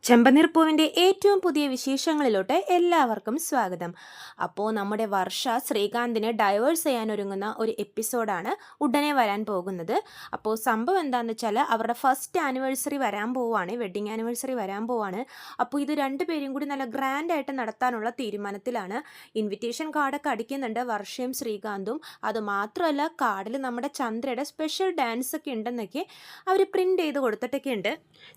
ചെമ്പനീർപ്പൂവിൻ്റെ ഏറ്റവും പുതിയ വിശേഷങ്ങളിലോട്ട് എല്ലാവർക്കും സ്വാഗതം. അപ്പോൾ നമ്മുടെ വർഷ ശ്രീകാന്തിനെ ഡൈവേഴ്സ് ചെയ്യാൻ ഒരുങ്ങുന്ന ഒരു എപ്പിസോഡാണ് ഉടനെ വരാൻ പോകുന്നത്. അപ്പോൾ സംഭവം എന്താണെന്ന് വെച്ചാൽ അവരുടെ ഫസ്റ്റ് ആനിവേഴ്സറി വരാൻ പോവുകയാണ്, വെഡ്ഡിങ് ആനിവേഴ്സറി വരാൻ പോവുകയാണ്. അപ്പോൾ ഇത് രണ്ടുപേരും കൂടി നല്ല ഗ്രാൻഡായിട്ട് നടത്താനുള്ള തീരുമാനത്തിലാണ്. ഇൻവിറ്റേഷൻ കാർഡൊക്കെ അടിക്കുന്നുണ്ട് വർഷയും ശ്രീകാന്തും. അതുമാത്രമല്ല കാർഡിൽ നമ്മുടെ ചന്ദ്രയുടെ സ്പെഷ്യൽ ഡാൻസ് ഒക്കെ ഉണ്ടെന്നൊക്കെ അവർ പ്രിൻ്റ് ചെയ്ത് കൊടുത്തിട്ടൊക്കെ ഉണ്ട്.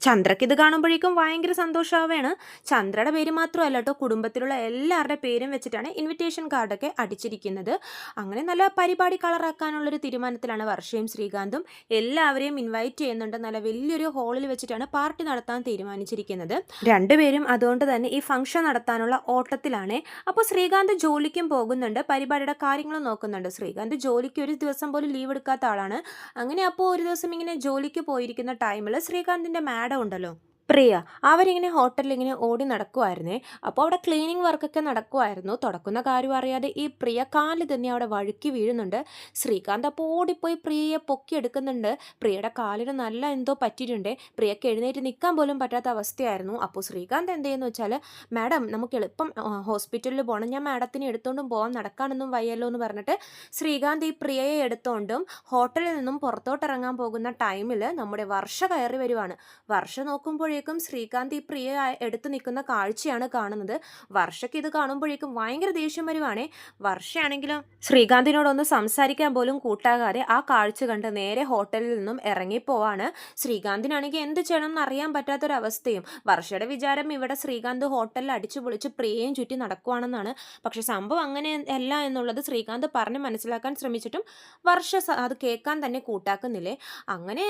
ചന്ദ്രക്ക് ഇത് കാണുമ്പോഴേക്കും ഭയങ്കര സന്തോഷമാവുകയാണ്. ചന്ദ്രയുടെ പേര് മാത്രമല്ല കേട്ടോ, കുടുംബത്തിലുള്ള എല്ലാവരുടെ പേരും വെച്ചിട്ടാണ് ഇൻവിറ്റേഷൻ കാർഡൊക്കെ അടിച്ചിരിക്കുന്നത്. അങ്ങനെ നല്ല പരിപാടി കളറാക്കാനുള്ളൊരു തീരുമാനത്തിലാണ് വർഷയും ശ്രീകാന്തും. എല്ലാവരെയും ഇൻവൈറ്റ് ചെയ്യുന്നുണ്ട്. നല്ല വലിയൊരു ഹാളിൽ വെച്ചിട്ടാണ് പാർട്ടി നടത്താൻ തീരുമാനിച്ചിരിക്കുന്നത്. രണ്ടുപേരും അതുകൊണ്ട് തന്നെ ഈ ഫംഗ്ഷൻ നടത്താനുള്ള ഓട്ടത്തിലാണ്. അപ്പോൾ ശ്രീകാന്ത് ജോലിക്കും പോകുന്നുണ്ട്, പരിപാടിയുടെ കാര്യങ്ങൾ നോക്കുന്നുണ്ട്. ശ്രീകാന്ത് ജോലിക്ക് ഒരു ദിവസം പോലും ലീവ് എടുക്കാത്ത ആളാണ്. അങ്ങനെ അപ്പോൾ ഒരു ദിവസം ഇങ്ങനെ ജോലിക്ക് പോയിരിക്കുന്ന ടൈമിൽ ശ്രീകാന്തിൻ്റെ മാഡം ഉണ്ടല്ലോ, പ്രിയ, അവരിങ്ങനെ ഹോട്ടലിൽ ഇങ്ങനെ ഓടി നടക്കുമായിരുന്നേ. അപ്പോൾ അവിടെ ക്ലീനിങ് വർക്കൊക്കെ നടക്കുമായിരുന്നു. തുടക്കുന്ന കാര്യം അറിയാതെ ഈ പ്രിയ കാലിൽ തന്നെ അവിടെ വഴുക്കി വീഴുന്നുണ്ട്. ശ്രീകാന്ത് അപ്പോൾ ഓടിപ്പോയി പ്രിയയെ പൊക്കിയെടുക്കുന്നുണ്ട്. പ്രിയയുടെ കാലിന് നല്ല എന്തോ പറ്റിയിട്ടുണ്ട്. പ്രിയക്ക് എഴുന്നേറ്റ് നിൽക്കാൻ പോലും പറ്റാത്ത അവസ്ഥയായിരുന്നു. അപ്പോൾ ശ്രീകാന്ത് എന്ത് ചെയ്യുന്നു വെച്ചാൽ, മാഡം നമുക്ക് എളുപ്പം ഹോസ്പിറ്റലിൽ പോകണം, ഞാൻ മാഡത്തിനെ എടുത്തുകൊണ്ടും പോകാൻ, നടക്കാനൊന്നും വയ്യല്ലോ എന്ന് പറഞ്ഞിട്ട് ശ്രീകാന്ത് ഈ പ്രിയയെ എടുത്തുകൊണ്ടും ഹോട്ടലിൽ നിന്നും പുറത്തോട്ടിറങ്ങാൻ പോകുന്ന ടൈമിൽ നമ്മുടെ വർഷ കയറി വരുവാണ്. വർഷ നോക്കുമ്പോഴേ ശ്രീകാന്ത് ഈ പ്രിയ എടുത്തു നിൽക്കുന്ന കാഴ്ചയാണ് കാണുന്നത്. വർഷയ്ക്ക് ഇത് കാണുമ്പോഴേക്കും ഭയങ്കര ദേഷ്യം വരുവാണേ. വർഷയാണെങ്കിലും ശ്രീകാന്തിനോടൊന്ന് സംസാരിക്കാൻ പോലും കൂട്ടാകാതെ ആ കാഴ്ച കണ്ട് നേരെ ഹോട്ടലിൽ നിന്നും ഇറങ്ങിപ്പോവാണ്. ശ്രീകാന്തിനാണെങ്കിൽ എന്ത് ചെയ്യണം എന്ന് അറിയാൻ പറ്റാത്തൊരവസ്ഥയും. വർഷയുടെ വിചാരം ഇവിടെ ശ്രീകാന്ത് ഹോട്ടലിൽ അടിച്ചു പൊളിച്ച് പ്രിയയും ചുറ്റി നടക്കുവാണെന്നാണ്. പക്ഷെ സംഭവം അങ്ങനെ അല്ല എന്നുള്ളത് ശ്രീകാന്ത് പറഞ്ഞ് മനസ്സിലാക്കാൻ ശ്രമിച്ചിട്ടും വർഷ അത് കേൾക്കാൻ തന്നെ കൂട്ടാക്കുന്നില്ലേ. അങ്ങനെ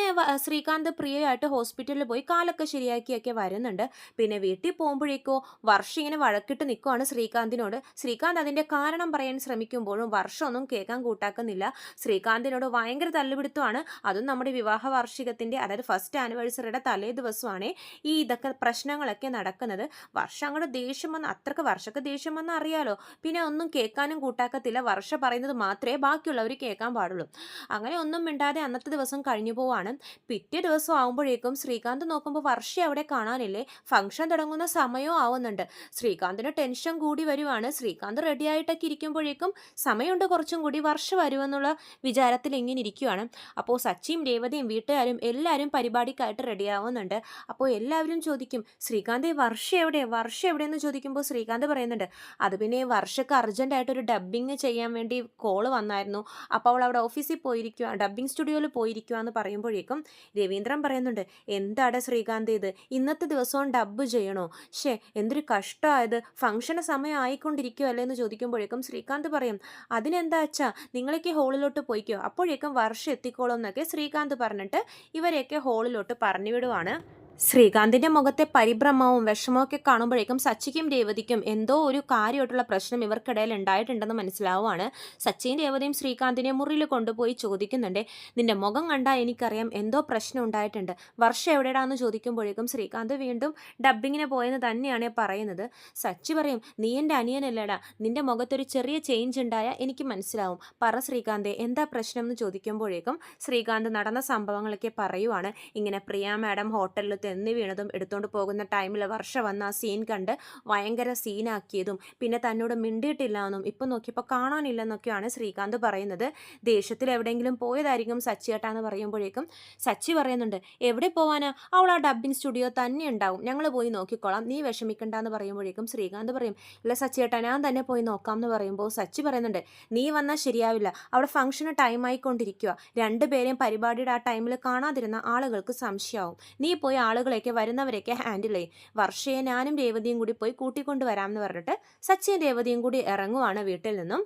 ശ്രീകാന്ത് പ്രിയയായിട്ട് ഹോസ്പിറ്റലിൽ പോയി കാലൊക്കെ ശരിയാക്കിയൊക്കെ വരുന്നുണ്ട്. പിന്നെ വീട്ടിൽ പോകുമ്പോഴേക്കോ വർഷ ഇങ്ങനെ വഴക്കിട്ട് നിൽക്കുവാണ് ശ്രീകാന്തിനോട്. ശ്രീകാന്ത് അതിൻ്റെ കാരണം പറയാൻ ശ്രമിക്കുമ്പോഴും വർഷ ഒന്നും കേൾക്കാൻ കൂട്ടാക്കുന്നില്ല. ശ്രീകാന്തിനോട് ഭയങ്കര തല്ലുപിടുത്തമാണ്. അതും നമ്മുടെ വിവാഹ വാർഷികത്തിൻ്റെ, അതായത് ഫസ്റ്റ് ആനിവേഴ്സറിയുടെ തലേ ദിവസമാണ് ഈ ഇതൊക്കെ പ്രശ്നങ്ങളൊക്കെ നടക്കുന്നത്. വർഷ അങ്ങോട്ട് ദേഷ്യം വന്ന്, അത്രക്ക് വർഷക്ക് ദേഷ്യം വന്ന് അറിയാലോ. പിന്നെ ഒന്നും കേൾക്കാനും കൂട്ടാക്കത്തില്ല. വർഷ പറയുന്നത് മാത്രമേ ബാക്കിയുള്ളവർ കേൾക്കാൻ പാടുള്ളൂ. അങ്ങനെ ഒന്നും മിണ്ടാതെ അന്നത്തെ ദിവസം കഴിഞ്ഞു പോവാണ്. പിറ്റേ ദിവസം ആകുമ്പോഴേക്കും ശ്രീകാന്ത് നോക്കുമ്പോൾ വർഷ അവിടെ കാണാനില്ലേ. ഫംഗ്ഷൻ തുടങ്ങുന്ന സമയവും ആവുന്നുണ്ട്. ശ്രീകാന്തിന് ടെൻഷൻ കൂടി വരുവാണ്. ശ്രീകാന്ത് റെഡി ആയിട്ടൊക്കെ ഇരിക്കുമ്പോഴേക്കും സമയമുണ്ട് കുറച്ചും കൂടി, വർഷ വരുമെന്നുള്ള വിചാരത്തിൽ ഇങ്ങനെ ഇരിക്കുവാണ്. അപ്പോൾ സച്ചിയും രേവതിയും വീട്ടുകാരും എല്ലാവരും പരിപാടിക്കായിട്ട് റെഡിയാവുന്നുണ്ട്. അപ്പോൾ എല്ലാവരും ചോദിക്കും, ശ്രീകാന്ത് വർഷ എവിടെ, വർഷ എവിടെയെന്ന് ചോദിക്കുമ്പോൾ ശ്രീകാന്ത് പറയുന്നുണ്ട്, അത് പിന്നെ വർഷക്ക് അർജൻറ്റായിട്ടൊരു ഡബ്ബിങ് ചെയ്യാൻ വേണ്ടി കോള് വന്നായിരുന്നു. അപ്പോൾ അവൾ അവിടെ ഓഫീസിൽ പോയിരിക്കുക, ഡബ്ബിങ് സ്റ്റുഡിയോയിൽ പോയിരിക്കുക എന്ന് പറയുമ്പോഴേക്കും രവീന്ദ്രൻ പറയുന്നുണ്ട്, എന്താണ് ശ്രീകാന്ത് ഇത്, ഇന്നത്തെ ദിവസവും ഡബ്ബ് ചെയ്യണോ, ശേ എന്തൊരു കഷ്ടമായത്, ഫംഗ്ഷന് സമയം ആയിക്കൊണ്ടിരിക്കുമല്ലേ എന്ന് ചോദിക്കുമ്പോഴേക്കും ശ്രീകാന്ത് പറയും, അതിനെന്താ അച്ഛാ, നിങ്ങളൊക്കെ ഹോളിലോട്ട് പോയിക്കോ, അപ്പോഴേക്കും വർഷം എത്തിക്കോളും എന്നൊക്കെ ശ്രീകാന്ത് പറഞ്ഞിട്ട് ഇവരെയൊക്കെ ഹോളിലോട്ട് പറഞ്ഞു വിടുവാണ്. ശ്രീകാന്തിൻ്റെ മുഖത്തെ പരിഭ്രമവും വിഷമവും ഒക്കെ കാണുമ്പോഴേക്കും സച്ചിക്കും രേവതിക്കും എന്തോ ഒരു കാര്യമായിട്ടുള്ള പ്രശ്നം ഇവർക്കിടയിൽ ഉണ്ടായിട്ടുണ്ടെന്ന് മനസ്സിലാവുകയാണ്. സച്ചിയും രേവതിയും ശ്രീകാന്തിനെ മുറിയിൽ കൊണ്ടുപോയി ചോദിക്കുന്നുണ്ട്, നിന്റെ മുഖം കണ്ടാൽ എനിക്കറിയാം എന്തോ പ്രശ്നം ഉണ്ടായിട്ടുണ്ട്, വർഷം എവിടെയാണെന്ന് ചോദിക്കുമ്പോഴേക്കും ശ്രീകാന്ത് വീണ്ടും ഡബ്ബിങ്ങിന് പോയെന്ന് തന്നെയാണ് പറയുന്നത്. സച്ചി പറയും, നീ എൻ്റെ അനിയനല്ലേടാ, നിന്റെ മുഖത്തൊരു ചെറിയ ചേഞ്ച് ഉണ്ടായാൽ എനിക്ക് മനസ്സിലാവും, പറ ശ്രീകാന്തെ എന്താ പ്രശ്നം എന്ന് ചോദിക്കുമ്പോഴേക്കും ശ്രീകാന്ത് നടന്ന സംഭവങ്ങളൊക്കെ പറയുവാണ്. ഇങ്ങനെ പ്രിയ മാഡം ഹോട്ടലിൽ തെന്നി വീണതും എടുത്തുകൊണ്ട് പോകുന്ന ടൈമിൽ വർഷ വന്ന ആ സീൻ കണ്ട് ഭയങ്കര സീനാക്കിയതും പിന്നെ തന്നോട് മിണ്ടിയിട്ടില്ല എന്നും ഇപ്പം നോക്കിയപ്പോൾ കാണാനില്ലെന്നൊക്കെയാണ് ശ്രീകാന്ത് പറയുന്നത്. ദേഷ്യത്തിൽ എവിടെയെങ്കിലും പോയതായിരിക്കും സച്ചിയേട്ടാന്ന് പറയുമ്പോഴേക്കും സച്ചി പറയുന്നുണ്ട്, എവിടെ പോവാനാ, അവൾ ആ ഡബ്ബിങ് സ്റ്റുഡിയോ തന്നെ ഉണ്ടാവും, ഞങ്ങൾ പോയി നോക്കിക്കോളാം, നീ വിഷമിക്കണ്ടെന്ന് പറയുമ്പോഴേക്കും ശ്രീകാന്ത് പറയും, ഇല്ല സച്ചിയേട്ടാ ഞാൻ തന്നെ പോയി നോക്കാം എന്ന് പറയുമ്പോൾ സച്ചി പറയുന്നുണ്ട്, നീ വന്നാൽ ശരിയാവില്ല, അവിടെ ഫംഗ്ഷന് ടൈം ആയിക്കൊണ്ടിരിക്കുക, രണ്ടുപേരെയും പരിപാടിയുടെ ആ ടൈമിൽ കാണാതിരുന്ന ആളുകൾക്ക് സംശയമാവും, നീ പോയി ആളുകളെയൊക്കെ വരുന്നവരെയൊക്കെ ഹാൻഡിൽ ചെയ്യും, വർഷയെ ഞാനും രേവതിയും കൂടി പോയി കൂട്ടിക്കൊണ്ട് വരാമെന്ന് പറഞ്ഞിട്ട് സച്ചിയും രേവതിയും കൂടി ഇറങ്ങുവാണ് വീട്ടിൽ നിന്നും.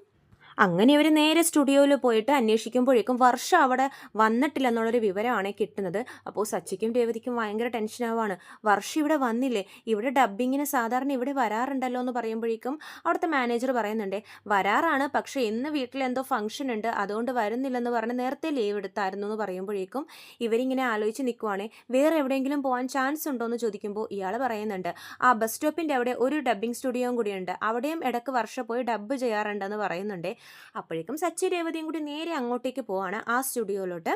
അങ്ങനെ ഇവർ നേരെ സ്റ്റുഡിയോയിൽ പോയിട്ട് അന്വേഷിക്കുമ്പോഴേക്കും വർഷം അവിടെ വന്നിട്ടില്ല എന്നുള്ളൊരു വിവരമാണ് കിട്ടുന്നത്. അപ്പോൾ സച്ചിക്കും രേവതിക്കും ഭയങ്കര ടെൻഷനാവാണ്. വർഷം ഇവിടെ വന്നില്ലേ, ഇവിടെ ഡബ്ബിങ്ങിന് സാധാരണ ഇവിടെ വരാറുണ്ടല്ലോ എന്ന് പറയുമ്പോഴേക്കും അവിടുത്തെ മാനേജർ പറയുന്നുണ്ട്, വരാറാണ്, പക്ഷേ ഇന്ന് വീട്ടിൽ എന്തോ ഫംഗ്ഷൻ ഉണ്ട് അതുകൊണ്ട് വരുന്നില്ലെന്ന് പറഞ്ഞ് നേരത്തെ ലീവ് എടുത്തായിരുന്നു എന്ന് പറയുമ്പോഴേക്കും ഇവരിങ്ങനെ ആലോചിച്ച് നിൽക്കുവാണേ. വേറെ എവിടെയെങ്കിലും പോകാൻ ചാൻസ് ഉണ്ടോ എന്ന് ചോദിക്കുമ്പോൾ ഇയാൾ പറയുന്നുണ്ട്, ആ ബസ് സ്റ്റോപ്പിൻ്റെ അവിടെ ഒരു ഡബ്ബിങ് സ്റ്റുഡിയോയും കൂടിയുണ്ട്, അവിടെയും ഇടയ്ക്ക് വർഷം പോയി ഡബ്ബ് ചെയ്യാറുണ്ടെന്ന് പറയുന്നുണ്ട്. അപ്പോഴേക്കും സച്ചി രേവതിയും കൂടി നേരെ അങ്ങോട്ടേക്ക് പോവാണ് ആ സ്റ്റുഡിയോയിലോട്ട്.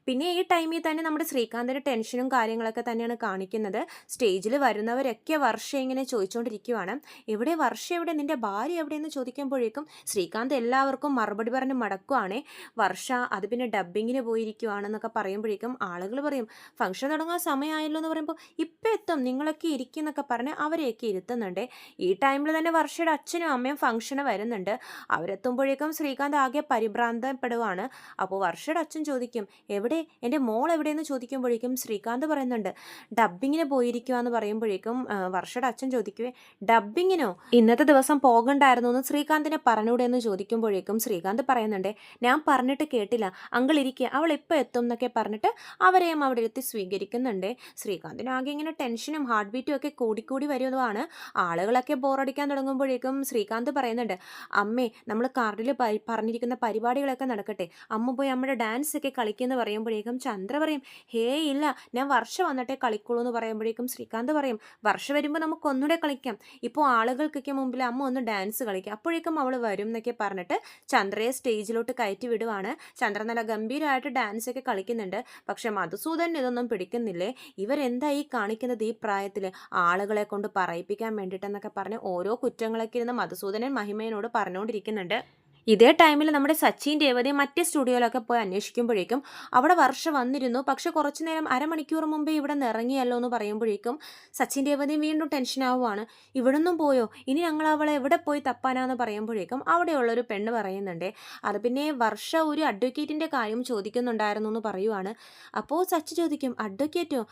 പിന്നെ ഈ ടൈമിൽ തന്നെ നമ്മുടെ ശ്രീകാന്തിൻ്റെ ടെൻഷനും കാര്യങ്ങളൊക്കെ തന്നെയാണ് കാണിക്കുന്നത്. സ്റ്റേജിൽ വരുന്നവരൊക്കെ വർഷ ഇങ്ങനെ ചോദിച്ചുകൊണ്ടിരിക്കുവാണ്, എവിടെ വർഷ, എവിടെ നിൻ്റെ ഭാര്യ എവിടെയെന്ന് ചോദിക്കുമ്പോഴേക്കും ശ്രീകാന്ത് എല്ലാവർക്കും മറുപടി പറഞ്ഞ് മടക്കുവാണേ. വർഷ അത് പിന്നെ ഡബ്ബിങ്ങിന് പോയിരിക്കുവാണെന്നൊക്കെ പറയുമ്പോഴേക്കും ആളുകൾ പറയും ഫംഗ്ഷൻ തുടങ്ങാൻ സമയമായല്ലോ എന്ന് പറയുമ്പോൾ ഇപ്പം എത്തും നിങ്ങളൊക്കെ ഇരിക്കുന്നൊക്കെ പറഞ്ഞ് അവരെയൊക്കെ ഇരുത്തുന്നുണ്ട്. ഈ ടൈമിൽ തന്നെ വർഷയുടെ അച്ഛനും അമ്മയും ഫംഗ്ഷന് വരുന്നുണ്ട്. അവരെത്തുമ്പോഴേക്കും ശ്രീകാന്ത് ആകെ പരിഭ്രാന്തപ്പെടുവാണ്. അപ്പോൾ വർഷയുടെ അച്ഛൻ ചോദിക്കും, എവിടെ എൻ്റെ മോൾ എവിടെയെന്ന് ചോദിക്കുമ്പോഴേക്കും ശ്രീകാന്ത് പറയുന്നുണ്ട് ഡബ്ബിങ്ങിന് പോയിരിക്കുക എന്ന് പറയുമ്പോഴേക്കും വർഷയുടെ അച്ഛൻ ചോദിക്കുവേ, ഡബ്ബിങ്ങിനോ, ഇന്നത്തെ ദിവസം പോകണ്ടായിരുന്നു എന്ന് ശ്രീകാന്തിനെ പറഞ്ഞൂടെ എന്ന് ചോദിക്കുമ്പോഴേക്കും ശ്രീകാന്ത് പറയുന്നുണ്ട്, ഞാൻ പറഞ്ഞിട്ട് കേട്ടില്ല, അങ്കിൾ ഇരിക്കുക, അവൾ ഇപ്പോൾ എത്തും എന്നൊക്കെ പറഞ്ഞിട്ട് അവരെയും അവിടെ എത്തി സ്വീകരിക്കുന്നുണ്ട്. ശ്രീകാന്തിന് ആകെ ഇങ്ങനെ ടെൻഷനും ഹാർട്ട് ബീറ്റും ഒക്കെ കൂടിക്കൂടി വരുന്നതാണ്. ആളുകളൊക്കെ ബോറടിക്കാൻ തുടങ്ങുമ്പോഴേക്കും ശ്രീകാന്ത് പറയുന്നുണ്ട്, അമ്മേ നമ്മൾ കാർഡിൽ പറഞ്ഞിരിക്കുന്ന പരിപാടികളൊക്കെ നടക്കട്ടെ, അമ്മ പോയി അമ്മയുടെ ഡാൻസ് ഒക്കെ കളിക്കുമെന്ന് പറയുമ്പോഴേക്കും ചന്ദ്ര പറയും, ഹേ ഇല്ല, ഞാൻ വർഷ വന്നിട്ടേ കളിക്കുള്ളൂ എന്ന് പറയുമ്പോഴേക്കും ശ്രീകാന്ത് പറയും, വർഷ വരുമ്പോൾ നമുക്ക് ഒന്നുകൂടെ കളിക്കാം, ഇപ്പോൾ ആളുകൾക്കൊക്കെ മുമ്പിൽ അമ്മ ഒന്ന് ഡാൻസ് കളിക്കാം, അപ്പോഴേക്കും അവൾ വരും എന്നൊക്കെ പറഞ്ഞിട്ട് ചന്ദ്രയെ സ്റ്റേജിലോട്ട് കയറ്റി വിടുവാണ്. ചന്ദ്ര നല്ല ഗംഭീരമായിട്ട് ഡാൻസ് ഒക്കെ കളിക്കുന്നുണ്ട്. പക്ഷെ മധുസൂദൻ ഇതൊന്നും പിടിക്കുന്നില്ലേ, ഇവരെന്താ ഈ കാണിക്കുന്നത് ഈ പ്രായത്തിൽ, ആളുകളെ കൊണ്ട് പറയിപ്പിക്കാൻ വേണ്ടിയിട്ടെന്നൊക്കെ പറഞ്ഞ് ഓരോ കുറ്റങ്ങളൊക്കെ ഇരുന്ന് മധുസൂദനൻ മഹിമയോട് പറഞ്ഞുകൊണ്ടിരിക്കുന്നുണ്ട്. ഇതേ ടൈമിൽ നമ്മുടെ സച്ചിൻ രേവതിയും മറ്റേ സ്റ്റുഡിയോയിലൊക്കെ പോയി അന്വേഷിക്കുമ്പോഴേക്കും അവിടെ വർഷ വന്നിരുന്നു. പക്ഷെ കുറച്ചു നേരം അരമണിക്കൂർ മുമ്പേ ഇവിടെ നിന്ന് ഇറങ്ങിയല്ലോ എന്ന് പറയുമ്പോഴേക്കും സച്ചിൻ രേവതിയും വീണ്ടും ടെൻഷനാവുകയാണ്. ഇവിടെ നിന്നും പോയോ, ഇനി ഞങ്ങൾ അവളെ എവിടെ പോയി തപ്പാനാന്ന് പറയുമ്പോഴേക്കും അവിടെയുള്ളൊരു പെണ്ണ് പറയുന്നുണ്ട്, അത് പിന്നെ വർഷ ഒരു അഡ്വക്കേറ്റിൻ്റെ കാര്യം ചോദിക്കുന്നുണ്ടായിരുന്നു എന്ന് പറയുവാണ്. അപ്പോൾ സച്ചി ചോദിക്കും, അഡ്വക്കേറ്റോ,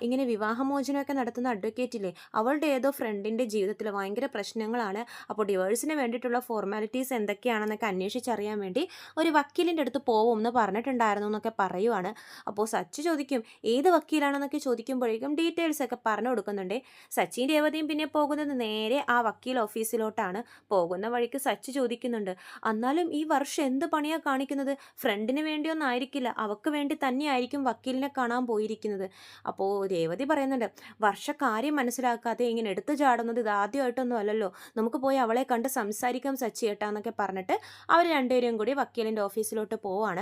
ഇങ്ങനെ വിവാഹമോചനമൊക്കെ നടത്തുന്ന അഡ്വക്കേറ്റില്ലേ, അവളുടെ ഏതോ ഫ്രണ്ടിൻ്റെ ജീവിതത്തിൽ ഭയങ്കര പ്രശ്നങ്ങളാണ്, അപ്പോൾ ഡിവോഴ്സിന് വേണ്ടിയിട്ടുള്ള ഫോർമാലിറ്റീസ് എന്തൊക്കെയാണ് എന്നൊക്കെ അന്വേഷിച്ചറിയാൻ വേണ്ടി ഒരു വക്കീലിൻ്റെ അടുത്ത് പോവും എന്ന് പറഞ്ഞിട്ടുണ്ടായിരുന്നു എന്നൊക്കെ പറയുവാണ്. അപ്പോൾ സച്ചി ചോദിക്കും, ഏത് വക്കീലാണെന്നൊക്കെ ചോദിക്കുമ്പോഴേക്കും ഡീറ്റെയിൽസ് ഒക്കെ പറഞ്ഞു കൊടുക്കുന്നുണ്ട്. സച്ചിൻ രേവതിയും പിന്നെ പോകുന്നത് നേരെ ആ വക്കീൽ ഓഫീസിലോട്ടാണ്. പോകുന്ന വഴിക്ക് സച്ചി ചോദിക്കുന്നുണ്ട്, എന്നാലും ഈ വർഷം എന്ത് പണിയാണ് കാണിക്കുന്നത്, ഫ്രണ്ടിന് വേണ്ടിയൊന്നും ആയിരിക്കില്ല, അവൾക്ക് വേണ്ടി തന്നെയായിരിക്കും വക്കീലിനെ കാണാൻ പോയിരിക്കുന്നത്. അപ്പോൾ രേവതി പറയുന്നുണ്ട്, വർഷ കാര്യം മനസ്സിലാക്കാതെ ഇങ്ങനെ എടുത്തു ചാടുന്നത് ഇതാദ്യമായിട്ടൊന്നും അല്ലല്ലോ, നമുക്ക് പോയി അവളെ കണ്ട് സംസാരിക്കാം സച്ചി ഏട്ടാന്നൊക്കെ പറഞ്ഞിട്ട് അവർ രണ്ടുപേരും കൂടി വക്കീലിൻ്റെ ഓഫീസിലോട്ട് പോവാണ്.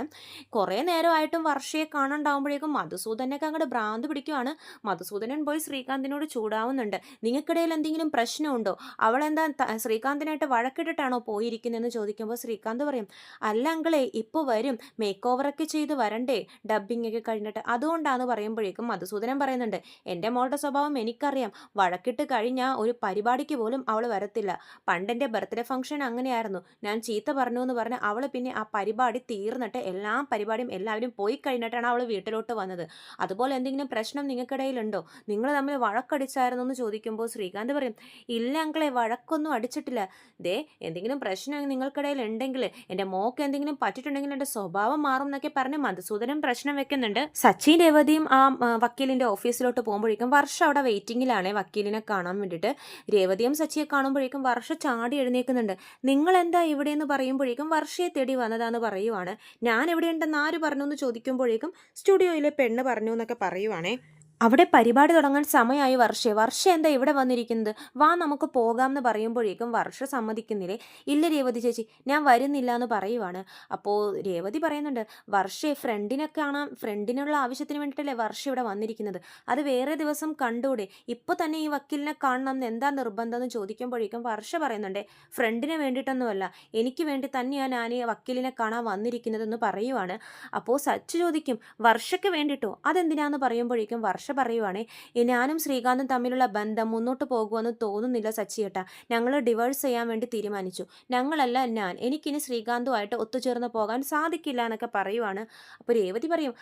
കുറേ നേരമായിട്ടും വർഷയെ കാണാണ്ടാവുമ്പോഴേക്കും മധുസൂദനൊക്കെ അങ്ങോട്ട് ഭ്രാന്ത് പിടിക്കുവാണ്. മധുസൂദനൻ പോയി ശ്രീകാന്തിനോട് ചൂടാവുന്നുണ്ട്, നിങ്ങൾക്കിടയിൽ എന്തെങ്കിലും പ്രശ്നമുണ്ടോ, അവളെന്താ ശ്രീകാന്തിനായിട്ട് വഴക്കിട്ടിട്ടാണോ പോയിരിക്കുന്നതെന്ന് ചോദിക്കുമ്പോൾ ശ്രീകാന്ത് പറയും, അല്ല അങ്കിളെ ഇപ്പോൾ വരും, മേക്ക് ഓവറൊക്കെ ചെയ്ത് വരണ്ടേ ഡബ്ബിംഗ് ഒക്കെ കഴിഞ്ഞിട്ട്, അതുകൊണ്ടാന്ന് പറയുമ്പോഴേക്കും മധുസൂദനൻ പറയുന്നുണ്ട്, എൻ്റെ മോളുടെ സ്വഭാവം എനിക്കറിയാം, വഴക്കിട്ട് കഴിഞ്ഞാൽ ഒരു പരിപാടിക്ക് പോലും അവൾ വരത്തില്ല, പണ്ടെൻ്റെ ബർത്ത്ഡേ ഫംഗ്ഷൻ അങ്ങനെയായിരുന്നു, ഞാൻ ചീത്ത പറഞ്ഞു എന്ന് പറഞ്ഞ് അവൾ പിന്നെ ആ പരിപാടി തീർന്നിട്ട് എല്ലാ പരിപാടിയും എല്ലാവരും പോയി കഴിഞ്ഞിട്ടാണ് അവൾ വീട്ടിലോട്ട് വന്നത്, അതുപോലെ എന്തെങ്കിലും പ്രശ്നം നിങ്ങൾക്കിടയിലുണ്ടോ, നിങ്ങൾ തമ്മിൽ വഴക്കടിച്ചായിരുന്നു എന്ന് ചോദിക്കുമ്പോൾ ശ്രീകാന്ത് പറയും, ഇല്ല അങ്കിളെ, വഴക്കൊന്നും അടിച്ചിട്ടില്ല, ദേ എന്തെങ്കിലും പ്രശ്നം നിങ്ങൾക്കിടയിൽ ഉണ്ടെങ്കിൽ, എൻ്റെ മോക്ക് എന്തെങ്കിലും പറ്റിയിട്ടുണ്ടെങ്കിൽ എൻ്റെ സ്വഭാവം മാറും എന്നൊക്കെ പറഞ്ഞ് മധുസൂദനം പ്രശ്നം വെക്കുന്നുണ്ട്. സച്ചിൻ രേവതിയും ആ വക്കീലിൻ്റെ ഓഫീസിലോട്ട് പോകുമ്പോഴേക്കും വർഷ അവിടെ വെയിറ്റിങ്ങിലാണ് വക്കീലിനെ കാണാൻ വേണ്ടിയിട്ട്. രേവതിയും സച്ചിയെ കാണുമ്പോഴേക്കും വർഷ ചാടി എഴുന്നേൽക്കുന്നുണ്ട്, നിങ്ങൾ എന്താ ഇവിടെ എന്ന് പറയുമ്പോഴേക്കും വർഷയെ തേടി വന്നതാന്ന് പറയുവാണ്. ഞാൻ എവിടെയുണ്ടെന്ന് ആര് പറഞ്ഞു എന്ന് ചോദിക്കുമ്പോഴേക്കും സ്റ്റുഡിയോയിലെ പെണ്ണ് പറഞ്ഞു എന്നൊക്കെ പറയുവാണേ. അവിടെ പരിപാടി തുടങ്ങാൻ സമയമായി, വർഷ എന്താ ഇവിടെ വന്നിരിക്കുന്നത്, വാ നമുക്ക് പോകാം എന്ന് പറയുമ്പോഴേക്കും വർഷ സമ്മതിക്കുന്നില്ലേ, ഇല്ല രേവതി ചേച്ചി ഞാൻ വരുന്നില്ല എന്ന് പറയുവാണ്. അപ്പോൾ രേവതി പറയുന്നുണ്ട്, വർഷയെ ഫ്രണ്ടിനെ കാണാൻ, ഫ്രണ്ടിനുള്ള ആവശ്യത്തിന് വേണ്ടിയിട്ടല്ലേ വർഷ ഇവിടെ വന്നിരിക്കുന്നത്, അത് വേറെ ദിവസം കണ്ടൂടെ, ഇപ്പോൾ തന്നെ ഈ വക്കീലിനെ കാണണം എന്ന് എന്താ നിർബന്ധം എന്ന് ചോദിക്കുമ്പോഴേക്കും വർഷ പറയുന്നുണ്ട്, ഫ്രണ്ടിന് വേണ്ടിയിട്ടൊന്നുമല്ല, എനിക്ക് വേണ്ടി തന്നെയാണ് ഞാൻ ഈ വക്കീലിനെ കാണാൻ വന്നിരിക്കുന്നതെന്ന് പറയുവാണ്. അപ്പോൾ സച്ച് ചോദിക്കും, വർഷയ്ക്ക് വേണ്ടിയിട്ടോ, അതെന്തിനാന്ന് പറയുമ്പോഴേക്കും വർഷ പറയുവാണേ, ഞാനും ശ്രീകാന്തും തമ്മിലുള്ള ബന്ധം മുന്നോട്ട് പോകുമെന്ന് തോന്നുന്നില്ല സച്ചിയേട്ടാ, ഞങ്ങൾ ഡിവോഴ്സ് ചെയ്യാൻ വേണ്ടി തീരുമാനിച്ചു, ഞങ്ങളല്ല ഞാൻ, എനിക്കിനി ശ്രീകാന്തുമായിട്ട് ഒത്തുചേർന്ന് പോകാൻ സാധിക്കില്ല എന്നൊക്കെ പറയുവാണ്. അപ്പോൾ രേവതി പറയും,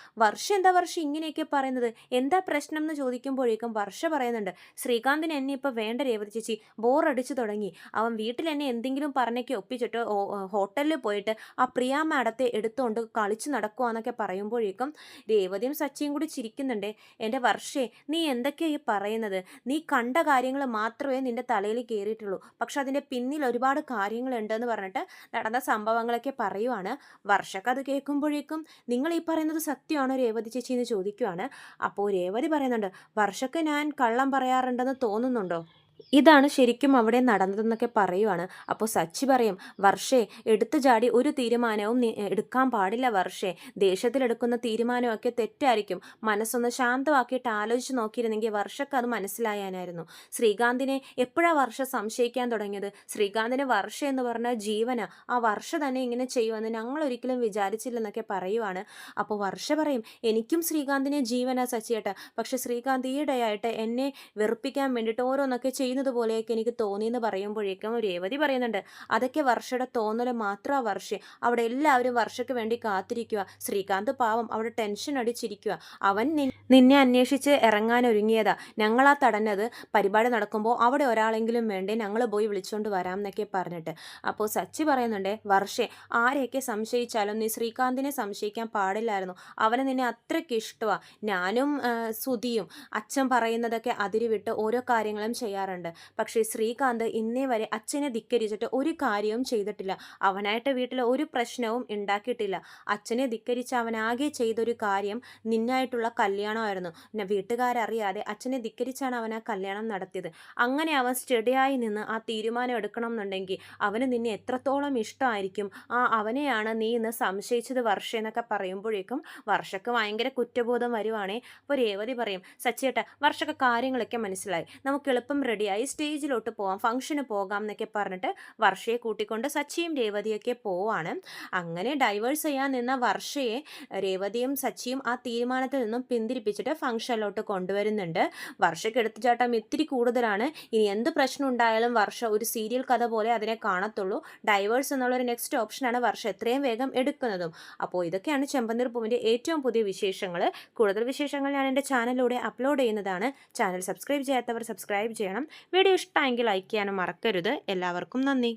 എന്താ വർഷ ഇങ്ങനെയൊക്കെ പറയുന്നത്, എന്താ പ്രശ്നം എന്ന് ചോദിക്കുമ്പോഴേക്കും വർഷ പറയുന്നുണ്ട്, ശ്രീകാന്തിന് എന്നെ ഇപ്പോൾ വേണ്ട രേവതി ചേച്ചി, ബോറടിച്ചു തുടങ്ങി, അവൻ വീട്ടിൽ എന്നെ എന്തെങ്കിലും പറഞ്ഞൊക്കെ ഒപ്പിച്ചിട്ട് ഹോട്ടലിൽ പോയിട്ട് ആ പ്രിയ മാഡത്തെ എടുത്തുകൊണ്ട് കളിച്ച് നടക്കുവാന്നൊക്കെ പറയുമ്പോഴേക്കും രേവതിയും സച്ചിയും കൂടി ചിരിക്കുന്നുണ്ട്. എൻ്റെ വർഷേ, നീ എന്തൊക്കെയാ ഈ പറയുന്നത്, നീ കണ്ട കാര്യങ്ങൾ മാത്രമേ നിൻ്റെ തലയിൽ കയറിയിട്ടുള്ളൂ, പക്ഷെ അതിൻ്റെ പിന്നിൽ ഒരുപാട് കാര്യങ്ങളുണ്ടെന്ന് പറഞ്ഞിട്ട് നടന്ന സംഭവങ്ങളൊക്കെ പറയുവാണ്. വർഷക്കത് കേൾക്കുമ്പോഴേക്കും നിങ്ങൾ ഈ പറയുന്നത് സത്യമാണോ രേവതി ചേച്ചി എന്ന് ചോദിക്കുവാണ്. അപ്പോൾ രേവതി പറയുന്നുണ്ട്, വർഷക്ക് ഞാൻ കള്ളം പറയാറുണ്ടെന്ന് തോന്നുന്നുണ്ടോ, ഇതാണ് ശരിക്കും അവിടെ നടന്നതെന്നൊക്കെ പറയുവാണ്. അപ്പോൾ സച്ചി പറയും, വർഷേ എടുത്തു ചാടി ഒരു തീരുമാനവും നീ എടുക്കാൻ പാടില്ല വർഷേ. ദേഷ്യത്തിലെടുക്കുന്ന തീരുമാനമൊക്കെ തെറ്റായിരിക്കും. മനസ്സൊന്ന് ശാന്തമാക്കിയിട്ട് ആലോചിച്ച് നോക്കിയിരുന്നെങ്കിൽ വർഷക്ക് അത് മനസ്സിലായാനായിരുന്നു. ശ്രീകാന്തിനെ എപ്പോഴാ വർഷ സംശയിക്കാൻ തുടങ്ങിയത്? ശ്രീകാന്തിന് വർഷ എന്ന് പറഞ്ഞ ജീവന. ആ വർഷ തന്നെ ഇങ്ങനെ ചെയ്യുമെന്ന് ഞങ്ങൾ ഒരിക്കലും വിചാരിച്ചില്ലെന്നൊക്കെ പറയുവാണ്. അപ്പോൾ വർഷ പറയും, എനിക്കും ശ്രീകാന്തിനെ ജീവനാ സച്ചിയേട്ട. പക്ഷെ ശ്രീകാന്ത് ഈയിടെയായിട്ട് എന്നെ വെറുപ്പിക്കാൻ വേണ്ടിയിട്ട് ഓരോന്നൊക്കെ ചെയ്യുന്നത് പോലെയൊക്കെ എനിക്ക് തോന്നിയെന്ന് പറയുമ്പോഴേക്കും രേവതി പറയുന്നുണ്ട്, അതൊക്കെ വർഷയുടെ തോന്നൽ മാത്രമാണ് വർഷേ. അവിടെ എല്ലാവരും വർഷയ്ക്ക് വേണ്ടി കാത്തിരിക്കുക. ശ്രീകാന്ത് പാവം അവിടെ ടെൻഷൻ അടിച്ചിരിക്കുക. അവൻ നിന്നെ അന്വേഷിച്ച് ഇറങ്ങാനൊരുങ്ങിയതാ. ഞങ്ങളാ തടഞ്ഞത്. പരിപാടി നടക്കുമ്പോൾ അവിടെ ഒരാളെങ്കിലും വേണ്ടേ, ഞങ്ങൾ പോയി വിളിച്ചുകൊണ്ട് വരാം എന്നൊക്കെ പറഞ്ഞിട്ട്. അപ്പോൾ സച്ചി പറയുന്നുണ്ട്, വർഷേ ആരെയൊക്കെ സംശയിച്ചാലും നീ ശ്രീകാന്തിനെ സംശയിക്കാൻ പാടില്ലായിരുന്നു. അവനെ നിന്നെ അത്രയ്ക്ക് ഇഷ്ടമാണ്. ഞാനും സുധിയും അച്ഛൻ പറയുന്നതൊക്കെ അതിരുവിട്ട് ഓരോ കാര്യങ്ങളും ചെയ്യാറുണ്ട്. പക്ഷേ ശ്രീകാന്ത് ഇന്നേ വരെ അച്ഛനെ ധിക്കരിച്ചിട്ട് ഒരു കാര്യവും ചെയ്തിട്ടില്ല. അവനായിട്ട് വീട്ടിൽ ഒരു പ്രശ്നവും ഉണ്ടാക്കിയിട്ടില്ല. അച്ഛനെ ധിക്കരിച്ച് അവനാകെ ചെയ്തൊരു കാര്യം നിന്നായിട്ടുള്ള കല്യാണമായിരുന്നു. പിന്നെ വീട്ടുകാരറിയാതെ അച്ഛനെ ധിക്കരിച്ചാണ് അവൻ ആ കല്യാണം നടത്തിയത്. അങ്ങനെ അവൻ സ്റ്റഡിയായി നിന്ന് ആ തീരുമാനം എടുക്കണം എന്നുണ്ടെങ്കിൽ അവന് നിന്നെ എത്രത്തോളം ഇഷ്ടമായിരിക്കും. അവനെയാണ് നീ ഇന്ന് സംശയിച്ചത് വർഷ എന്നൊക്കെ പറയുമ്പോഴേക്കും വർഷക്ക് ഭയങ്കര കുറ്റബോധം വരുവാണേ. അപ്പോൾ രേവതി പറയും, സച്ചിയേട്ട വർഷക്ക് കാര്യങ്ങളൊക്കെ മനസ്സിലായി, നമുക്ക് എളുപ്പം റെഡിയായി സ്റ്റേജിലോട്ട് പോവാം, ഫംഗ്ഷന് പോകാം എന്നൊക്കെ പറഞ്ഞിട്ട് വർഷയെ കൂട്ടിക്കൊണ്ട് സച്ചിയും രേവതിയൊക്കെ പോവാണ്. അങ്ങനെ ഡൈവേഴ്സ് ചെയ്യാൻ നിന്ന വർഷയെ രേവതിയും സച്ചിയും ആ തീരുമാനത്തിൽ നിന്നും പിന്തിരിപ്പിച്ചിട്ട് ഫംഗ്ഷനിലോട്ട് കൊണ്ടുവരുന്നുണ്ട്. വർഷയ്ക്ക് എടുത്തുചാട്ടം ഇത്തിരി കൂടുതലാണ്. ഇനി എന്ത് പ്രശ്നം ഉണ്ടായാലും വർഷ ഒരു സീരിയൽ കഥ പോലെ അതിനെ കാണത്തുള്ളൂ. ഡൈവേഴ്സ് എന്നുള്ളൊരു നെക്സ്റ്റ് ഓപ്ഷനാണ് വർഷ എത്രയും വേഗം എടുക്കുന്നതും. അപ്പോൾ ഇതൊക്കെയാണ് ചെമ്പനീർ പൂവിൻ്റെ ഏറ്റവും പുതിയ വിശേഷങ്ങൾ. കൂടുതൽ വിശേഷങ്ങൾ ഞാൻ എൻ്റെ ചാനലിലൂടെ അപ്ലോഡ് ചെയ്യുന്നതാണ്. ചാനൽ സബ്സ്ക്രൈബ് ചെയ്യാത്തവർ സബ്സ്ക്രൈബ് ചെയ്യണം. വീഡിയോ ഇഷ്ടമെങ്കിൽ ലൈക്ക് ചെയ്യാനും മറക്കരുത്. എല്ലാവർക്കും നന്ദി.